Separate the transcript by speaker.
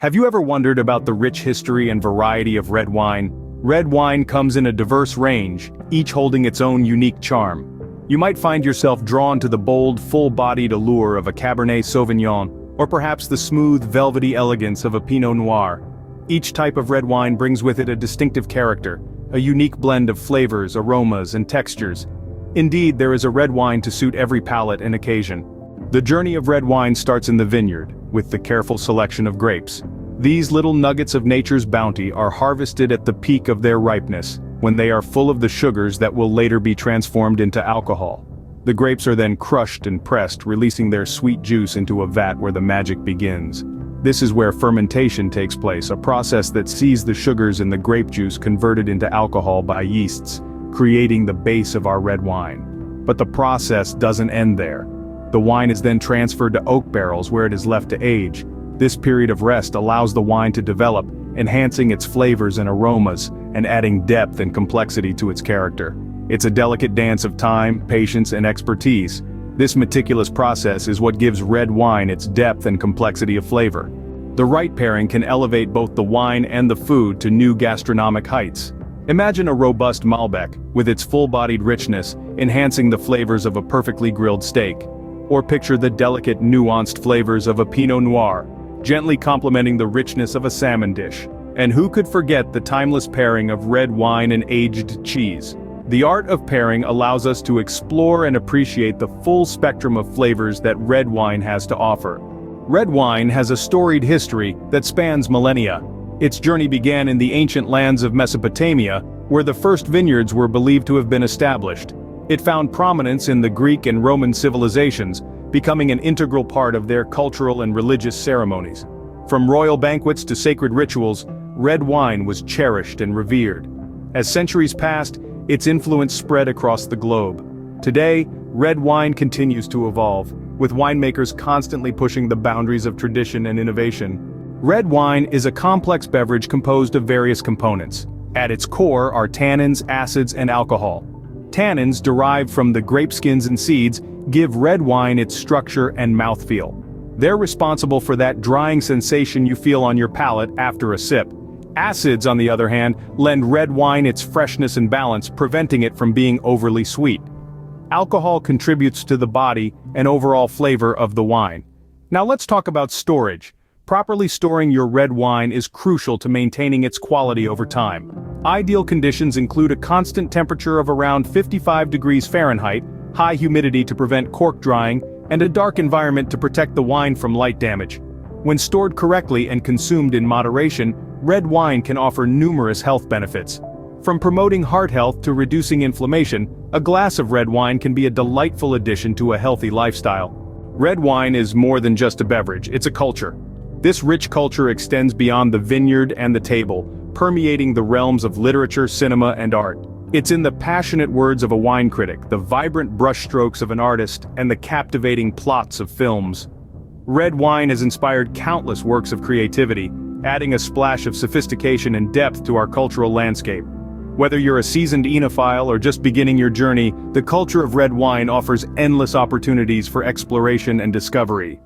Speaker 1: Have you ever wondered about the rich history and variety of red wine? Red wine comes in a diverse range, each holding its own unique charm. You might find yourself drawn to the bold, full-bodied allure of a Cabernet Sauvignon, or perhaps the smooth, velvety elegance of a Pinot Noir. Each type of red wine brings with it a distinctive character, a unique blend of flavors, aromas, and textures. Indeed, there is a red wine to suit every palate and occasion. The journey of red wine starts in the vineyard, with the careful selection of grapes. These little nuggets of nature's bounty are harvested at the peak of their ripeness, when they are full of the sugars that will later be transformed into alcohol. The grapes are then crushed and pressed, releasing their sweet juice into a vat where the magic begins. This is where fermentation takes place, a process that sees the sugars in the grape juice converted into alcohol by yeasts, creating the base of our red wine. But the process doesn't end there. The wine is then transferred to oak barrels where it is left to age. This period of rest allows the wine to develop, enhancing its flavors and aromas, and adding depth and complexity to its character. It's a delicate dance of time, patience, and expertise. This meticulous process is what gives red wine its depth and complexity of flavor. The right pairing can elevate both the wine and the food to new gastronomic heights. Imagine a robust Malbec, with its full-bodied richness, enhancing the flavors of a perfectly grilled steak. Or picture the delicate, nuanced flavors of a Pinot Noir, gently complementing the richness of a salmon dish. And who could forget the timeless pairing of red wine and aged cheese? The art of pairing allows us to explore and appreciate the full spectrum of flavors that red wine has to offer. Red wine has a storied history that spans millennia. Its journey began in the ancient lands of Mesopotamia, where the first vineyards were believed to have been established. It found prominence in the Greek and Roman civilizations, becoming an integral part of their cultural and religious ceremonies. From royal banquets to sacred rituals, red wine was cherished and revered. As centuries passed, its influence spread across the globe. Today, red wine continues to evolve, with winemakers constantly pushing the boundaries of tradition and innovation. Red wine is a complex beverage composed of various components. At its core are tannins, acids, and alcohol. Tannins, derived from the grape skins and seeds, give red wine its structure and mouthfeel. They're responsible for that drying sensation you feel on your palate after a sip. Acids, on the other hand, lend red wine its freshness and balance, preventing it from being overly sweet. Alcohol contributes to the body and overall flavor of the wine. Now let's talk about storage. Properly storing your red wine is crucial to maintaining its quality over time. Ideal conditions include a constant temperature of around 55 degrees Fahrenheit, high humidity to prevent cork drying, and a dark environment to protect the wine from light damage. When stored correctly and consumed in moderation, red wine can offer numerous health benefits. From promoting heart health to reducing inflammation, a glass of red wine can be a delightful addition to a healthy lifestyle. Red wine is more than just a beverage, it's a culture. This rich culture extends beyond the vineyard and the table, permeating the realms of literature, cinema, and art. It's in the passionate words of a wine critic, the vibrant brushstrokes of an artist, and the captivating plots of films. Red wine has inspired countless works of creativity, adding a splash of sophistication and depth to our cultural landscape. Whether you're a seasoned enophile or just beginning your journey, the culture of red wine offers endless opportunities for exploration and discovery.